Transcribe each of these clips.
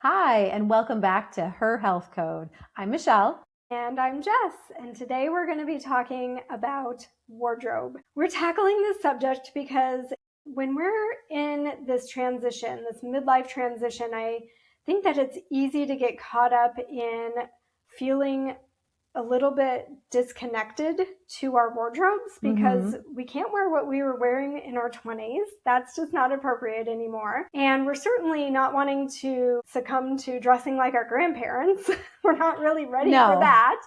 Hi, and welcome back to Her Health Code. I'm Michelle. And I'm Jess, and today we're going to be talking about wardrobe. We're tackling this subject because when we're in this transition, this midlife transition, I think that it's easy to get caught up in feeling a little bit disconnected to our wardrobes because we can't wear what we were wearing in our 20s. That's just not appropriate anymore. And we're certainly not wanting to succumb to dressing like our grandparents. We're not really ready for that.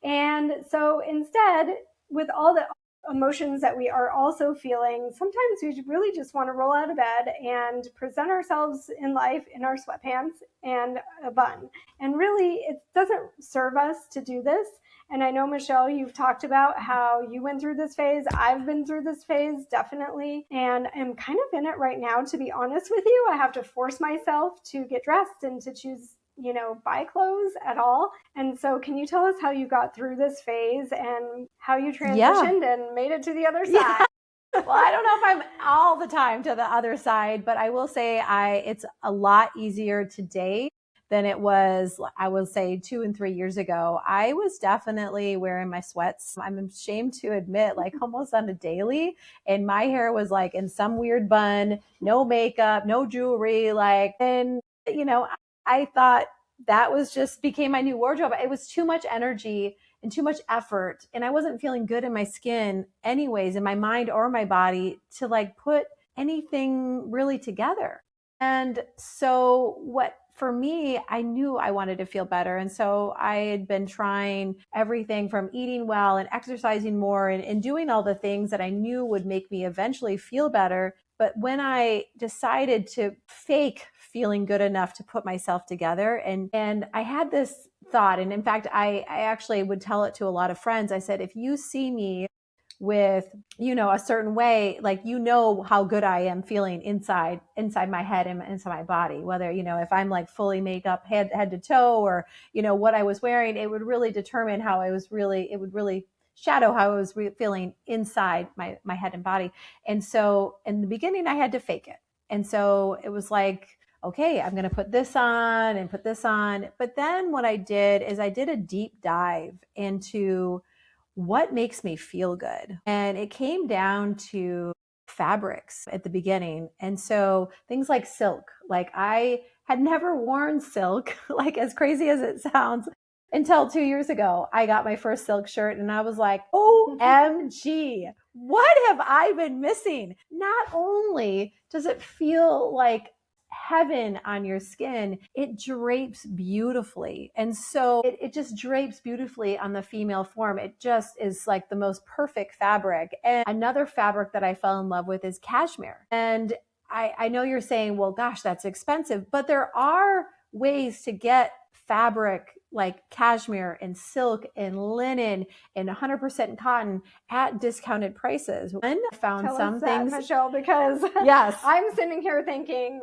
And so instead, with all the emotions that we are also feeling, sometimes we really just want to roll out of bed and present ourselves in life in our sweatpants and a bun. And really, it doesn't serve us to do this. And I know, Michelle, you've talked about how you went through this phase. I've been through this phase, definitely. And I'm kind of in it right now, to be honest with you. I have to force myself to get dressed and to choose buy clothes at all. And so can you tell us how you got through this phase and how you transitioned and made it to the other side? Well, I don't know if I'm all the time to the other side, but I will say it's a lot easier today than it was, I will say, 2 and 3 years ago. I was definitely wearing my sweats. I'm ashamed to admit, like almost on a daily. And my hair was like in some weird bun, no makeup, no jewelry, I thought that was just became my new wardrobe. It was too much energy and too much effort. And I wasn't feeling good in my skin anyways, in my mind or my body to like put anything really together. And so for me, I knew I wanted to feel better. And so I had been trying everything from eating well and exercising more and doing all the things that I knew would make me eventually feel better. But when I decided to fake feeling good enough to put myself together, and I had this thought, and in fact, I actually would tell it to a lot of friends. I said, if you see me with, a certain way, like, how good I am feeling inside my head and inside my body, whether, if I'm like fully makeup head to toe or, what I was wearing, it would really determine it would really shadow how I was feeling inside my head and body. And so in the beginning, I had to fake it. And so it was like, okay, I'm going to put this on and put this on. But then what I did is I did a deep dive into what makes me feel good. And it came down to fabrics at the beginning. And so things like silk, like I had never worn silk, like as crazy as it sounds, until 2 years ago. I got my first silk shirt and I was like, OMG, what have I been missing? Not only does it feel like heaven on your skin, it drapes beautifully. And so it just drapes beautifully on the female form. It just is like the most perfect fabric. And another fabric that I fell in love with is cashmere. And I know you're saying, well, gosh, that's expensive, but there are ways to get fabric like cashmere and silk and linen and 100% cotton at discounted prices. And I found Tell some us that, things, Michelle, because yes, I'm sitting here thinking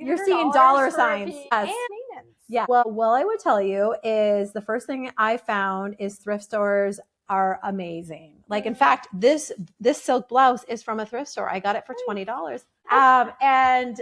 you're $300 seeing dollar for a signs. piece Yes. and maintenance. Yeah. Well, I would tell you is the first thing I found is thrift stores are amazing. Like, in fact, this silk blouse is from a thrift store. I got it for $20. And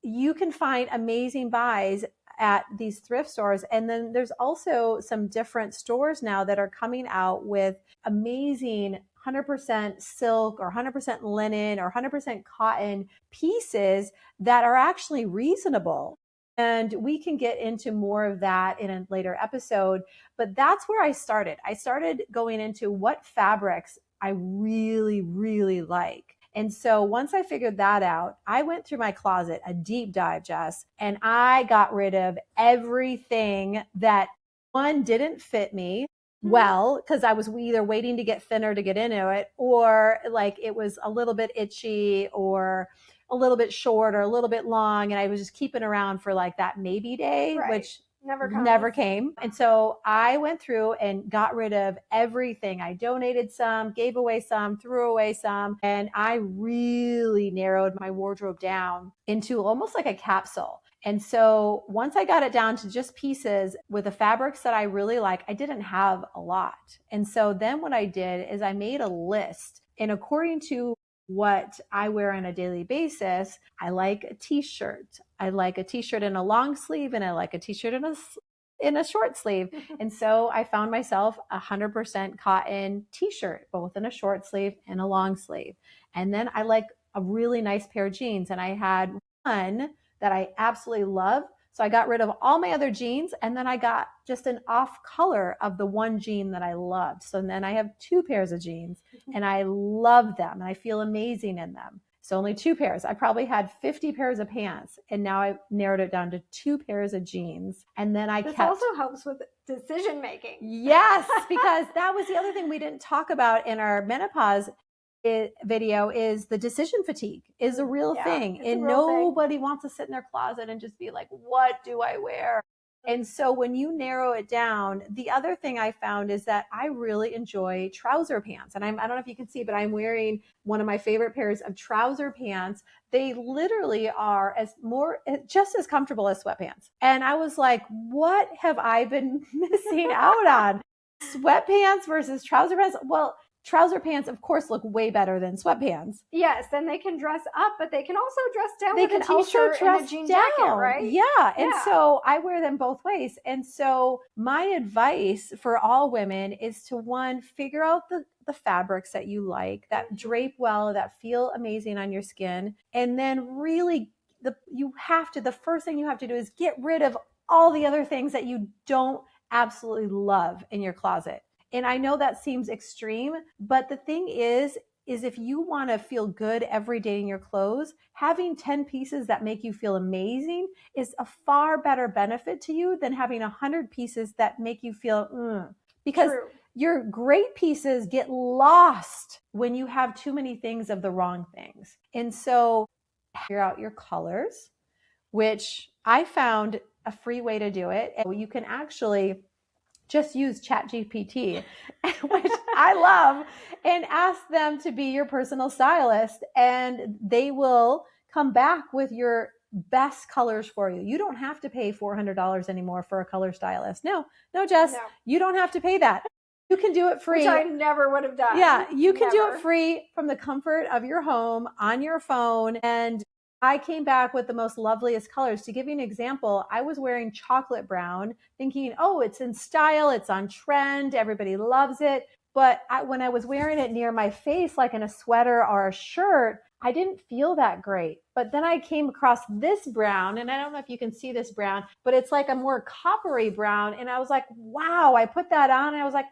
you can find amazing buys at these thrift stores. And then there's also some different stores now that are coming out with amazing 100% silk or 100% linen or 100% cotton pieces that are actually reasonable. And we can get into more of that in a later episode. But that's where I started. I started going into what fabrics I really, really like. And so once I figured that out, I went through my closet, a deep dive, Jess, and I got rid of everything that, one, didn't fit me well, because I was either waiting to get thinner to get into it, or like it was a little bit itchy or a little bit short or a little bit long. And I was just keeping around for like that maybe day, Right. which Never came. And so I went through and got rid of everything. I donated some, gave away some, threw away some, and I really narrowed my wardrobe down into almost like a capsule. And so once I got it down to just pieces with the fabrics that I really like, I didn't have a lot. And so then what I did is I made a list, and according to what I wear on a daily basis, I like a t-shirt. I like a t-shirt in a long sleeve, and I like a t-shirt in a short sleeve. And so I found myself 100% cotton t-shirt, both in a short sleeve and a long sleeve. And then I like a really nice pair of jeans, and I had one that I absolutely love. So I got rid of all my other jeans, and then I got just an off color of the one jean that I loved. So then I have two pairs of jeans, and I love them, and I feel amazing in them. So only two pairs. I probably had 50 pairs of pants, and now I've narrowed it down to two pairs of jeans. And then this also helps with decision making. Yes, because that was the other thing we didn't talk about in our menopause video, is the decision fatigue is a real thing. And nobody wants to sit in their closet and just be like, what do I wear? And so when you narrow it down, the other thing I found is that I really enjoy trouser pants. And I don't know if you can see, but I'm wearing one of my favorite pairs of trouser pants. They literally are just as comfortable as sweatpants. And I was like, what have I been missing out on? Sweatpants versus trouser pants? Well, trouser pants, of course, look way better than sweatpants. Yes, and they can dress up, but they can also dress down with a t-shirt and a jean jacket, right? Yeah. And so I wear them both ways. And so my advice for all women is to, one, figure out the fabrics that you like, that drape well, that feel amazing on your skin. And then really the first thing you have to do is get rid of all the other things that you don't absolutely love in your closet. And I know that seems extreme, but the thing is if you want to feel good every day in your clothes, having 10 pieces that make you feel amazing is a far better benefit to you than having 100 pieces that make you feel because your great pieces get lost when you have too many things of the wrong things. And so figure out your colors, which I found a free way to do it. And you can actually just use ChatGPT, which I love, and ask them to be your personal stylist, and they will come back with your best colors for you. You don't have to pay $400 anymore for a color stylist. No, Jess, you don't have to pay that. You can do it free. Which I never would have done. Yeah, you can do it free from the comfort of your home on your phone. And I came back with the most loveliest colors. To give you an example, I was wearing chocolate brown, thinking, oh, it's in style, it's on trend, everybody loves it. But when I was wearing it near my face, like in a sweater or a shirt, I didn't feel that great. But then I came across this brown, and I don't know if you can see this brown, but it's like a more coppery brown. And I was like, wow, I put that on, and I was like,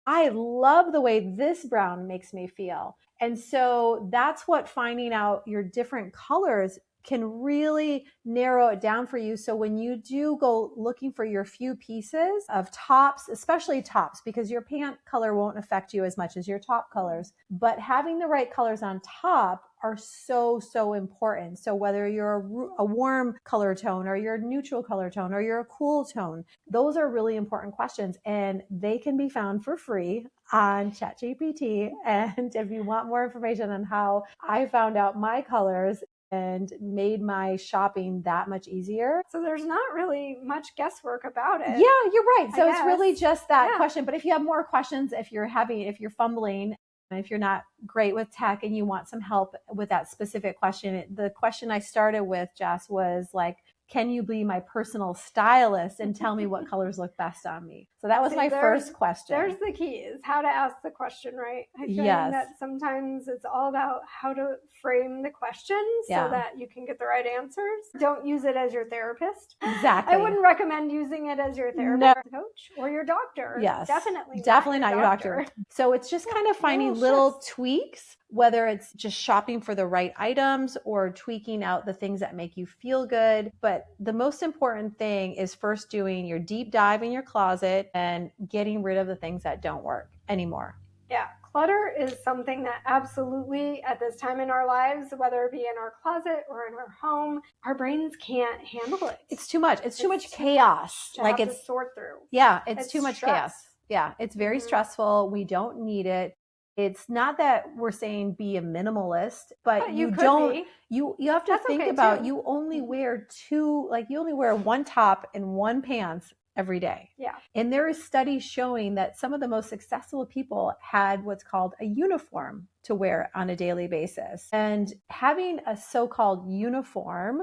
I love the way this brown makes me feel. And so that's what finding out your different colors can really narrow it down for you. So when you do go looking for your few pieces of tops, especially tops, because your pant color won't affect you as much as your top colors, but having the right colors on top are so, so important. So whether you're a warm color tone or you're a neutral color tone or you're a cool tone, those are really important questions, and they can be found for free on ChatGPT. And if you want more information on how I found out my colors and made my shopping that much easier. So there's not really much guesswork about it. Yeah, you're right. So it's really just that question. But if you have more questions, if you're fumbling, and if you're not great with tech and you want some help with that specific question, the question I started with, Jess, was like, can you be my personal stylist and tell me what colors look best on me? So that was my first question. There's the key, is how to ask the question right. I find that sometimes it's all about how to frame the question so that you can get the right answers. Don't use it as your therapist. Exactly. I wouldn't recommend using it as your therapist coach or your doctor. Yes. Definitely not your doctor. So it's just kind of finding little tweaks, whether it's just shopping for the right items or tweaking out the things that make you feel good. But the most important thing is first doing your deep dive in your closet and getting rid of the things that don't work anymore. Yeah. Clutter is something that absolutely at this time in our lives, whether it be in our closet or in our home, our brains can't handle it. It's too much. It's too much chaos. Like it's to sort through. Yeah. It's too much chaos. Yeah. It's very stressful. We don't need it. It's not that we're saying be a minimalist, but you have to think about, you only wear you only wear one top and one pants every day. Yeah. And there is studies showing that some of the most successful people had what's called a uniform to wear on a daily basis. And having a so-called uniform,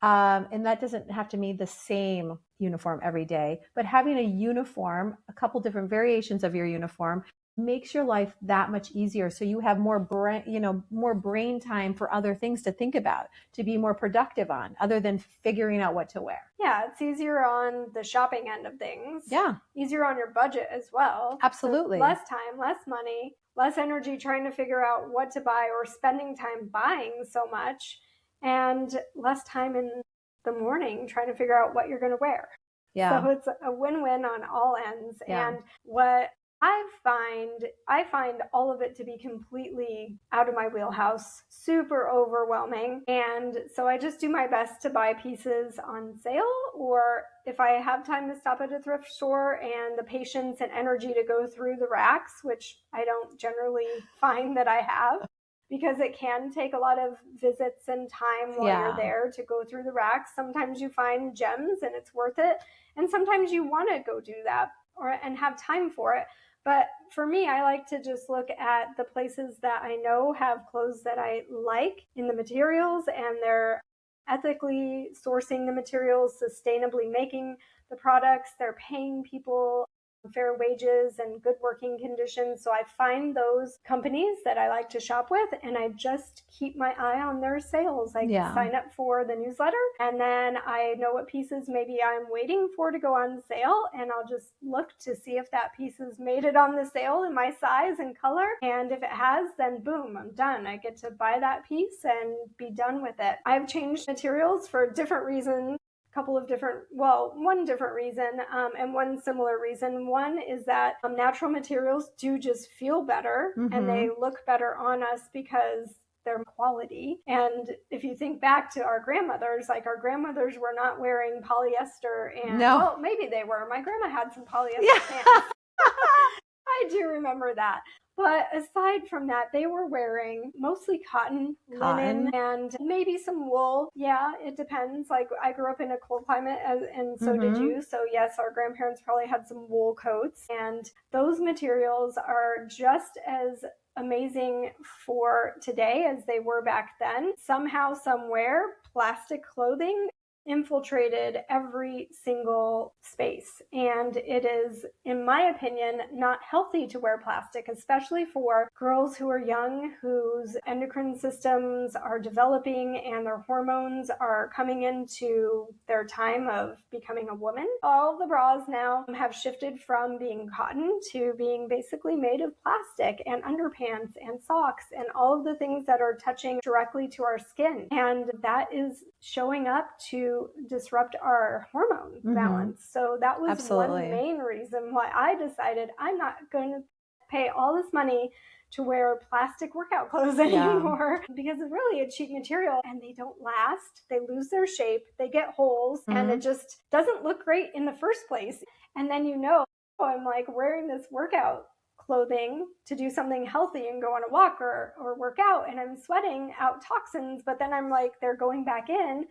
and that doesn't have to mean the same uniform every day, but having a uniform, a couple different variations of your uniform, makes your life that much easier. So you have more brain time for other things to think about, to be more productive on, other than figuring out what to wear. Yeah, it's easier on the shopping end of things. Yeah. Easier on your budget as well. Absolutely. So less time, less money, less energy trying to figure out what to buy or spending time buying so much, and less time in the morning trying to figure out what you're going to wear. Yeah. So it's a win-win on all ends. Yeah. And what I find all of it to be completely out of my wheelhouse, super overwhelming. And so I just do my best to buy pieces on sale, or if I have time to stop at a thrift store and the patience and energy to go through the racks, which I don't generally find that I have, because it can take a lot of visits and time while you're there to go through the racks. Sometimes you find gems and it's worth it. And sometimes you want to go do that and have time for it. But for me, I like to just look at the places that I know have clothes that I like in the materials, and they're ethically sourcing the materials, sustainably making the products. They're paying people fair wages and good working conditions. So I find those companies that I like to shop with, and I just keep my eye on their sales. I sign up for the newsletter, and then I know what pieces maybe I'm waiting for to go on sale, and I'll just look to see if that piece has made it on the sale in my size and color. And if it has, then boom, I'm done. I get to buy that piece and be done with it. I've changed materials for different reasons. One different reason and one similar reason. One is that natural materials do just feel better and they look better on us because they're quality. And if you think back to our grandmothers, like our grandmothers were not wearing polyester, and well, maybe they were. My grandma had some polyester pants. I do remember that. But aside from that, they were wearing mostly cotton, linen, and maybe some wool. Yeah, it depends. Like I grew up in a cold climate, and so did you. So yes, our grandparents probably had some wool coats. And those materials are just as amazing for today as they were back then. Somehow, somewhere, plastic clothing infiltrated every single space. And it is, in my opinion, not healthy to wear plastic, especially for girls who are young, whose endocrine systems are developing and their hormones are coming into their time of becoming a woman. All of the bras now have shifted from being cotton to being basically made of plastic, and underpants and socks and all of the things that are touching directly to our skin. And that is showing up to disrupt our hormone balance. So that was one main reason why I decided I'm not going to pay all this money to wear plastic workout clothes anymore, because it's really a cheap material and they don't last. They lose their shape, they get holes, and it just doesn't look great in the first place. And then I'm like wearing this workout clothing to do something healthy and go on a walk or work out, and I'm sweating out toxins, but then I'm like, they're going back in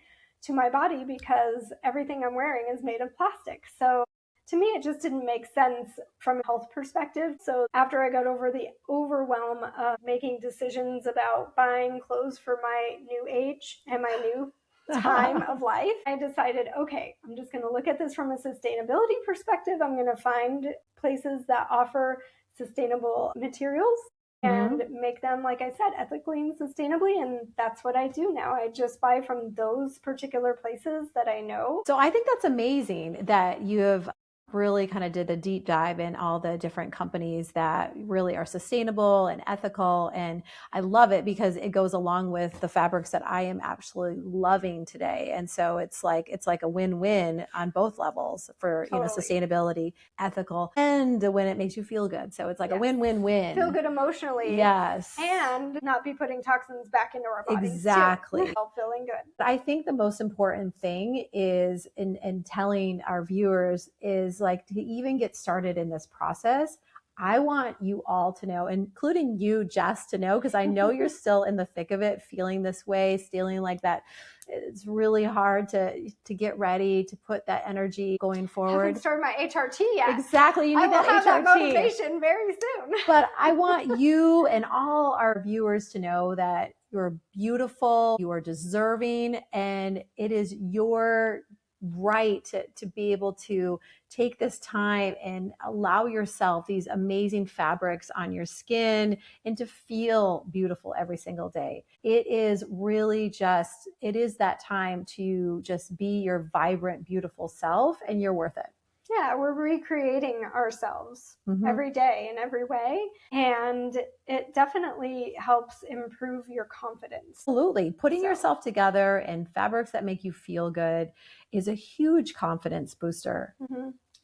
to my body because everything I'm wearing is made of plastic. So to me, it just didn't make sense from a health perspective. So after I got over the overwhelm of making decisions about buying clothes for my new age and my new time of life, I decided, okay, I'm just going to look at this from a sustainability perspective. I'm going to find places that offer sustainable materials and make them, like I said, ethically and sustainably. And that's what I do now. I just buy from those particular places that I know. So I think that's amazing that you have really kind of did a deep dive in all the different companies that really are sustainable and ethical. And I love it because it goes along with the fabrics that I am absolutely loving today. And so it's like a win-win on both levels for, sustainability, ethical, and when it makes you feel good. So it's like a win-win-win. Feel good emotionally. Yes. And not be putting toxins back into our bodies. Exactly. Too. Feeling good. I think the most important thing is in telling our viewers is like to even get started in this process. I want you all to know, including you, Jess, to know, because I know you're still in the thick of it, feeling this way, feeling like that. It's really hard to get ready, to put that energy going forward. I haven't started my HRT yet. Exactly. You need that HRT. I will have that motivation very soon. But I want you and all our viewers to know that you're beautiful, you are deserving, and it is your right to be able to take this time and allow yourself these amazing fabrics on your skin and to feel beautiful every single day. It is really just, it is that time to just be your vibrant, beautiful self, and you're worth it. Yeah, we're recreating ourselves every day in every way. And it definitely helps improve your confidence. Absolutely. Putting yourself together in fabrics that make you feel good is a huge confidence booster.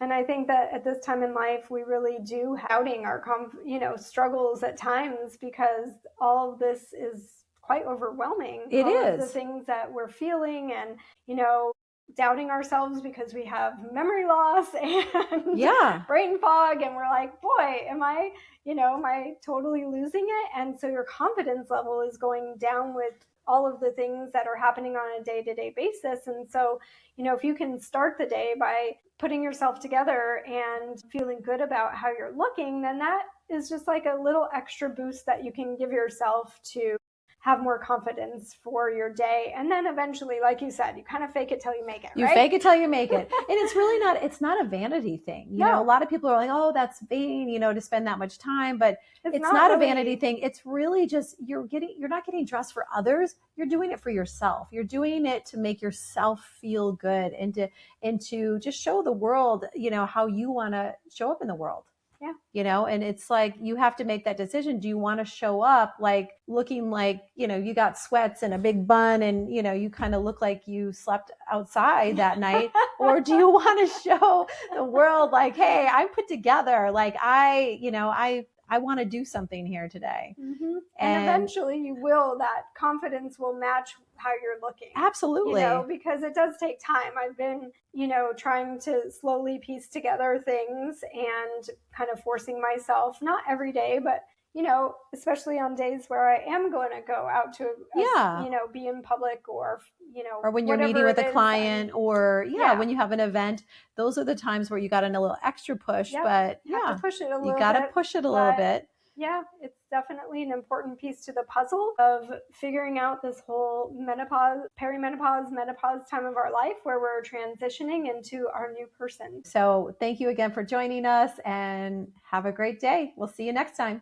And I think that at this time in life, we really do doubting our, struggles at times, because all of this is quite overwhelming. It is. The things that we're feeling, and, doubting ourselves because we have memory loss and brain fog, and we're like, boy, am I totally losing it? And so your confidence level is going down with all of the things that are happening on a day-to-day basis. And so, if you can start the day by putting yourself together and feeling good about how you're looking, then that is just like a little extra boost that you can give yourself to have more confidence for your day. And then eventually, like you said, you kind of fake it till you make it, right? You fake it till you make it. And it's really not, it's not a vanity thing. You know, a lot of people are like, oh, that's vain, to spend that much time, but it's not really a vanity thing. It's really just, you're not getting dressed for others. You're doing it for yourself. You're doing it to make yourself feel good and to just show the world, how you want to show up in the world. Yeah. And it's like, you have to make that decision. Do you want to show up like looking like, you got sweats and a big bun and, you kind of look like you slept outside that night? Or do you want to show the world like, hey, I'm put together. Like I want to do something here today. And eventually that confidence will match how you're looking. Absolutely. Because it does take time. I've been, trying to slowly piece together things and kind of forcing myself, not every day, but, especially on days where I am going to go out to, be in public, or, or when you're meeting with a client, or when you have an event, those are the times where you got a little extra push, but you have to push it a little bit. You got to push it a little bit. Yeah, it's definitely an important piece to the puzzle of figuring out this whole perimenopause, menopause time of our life, where we're transitioning into our new person. So thank you again for joining us, and have a great day. We'll see you next time.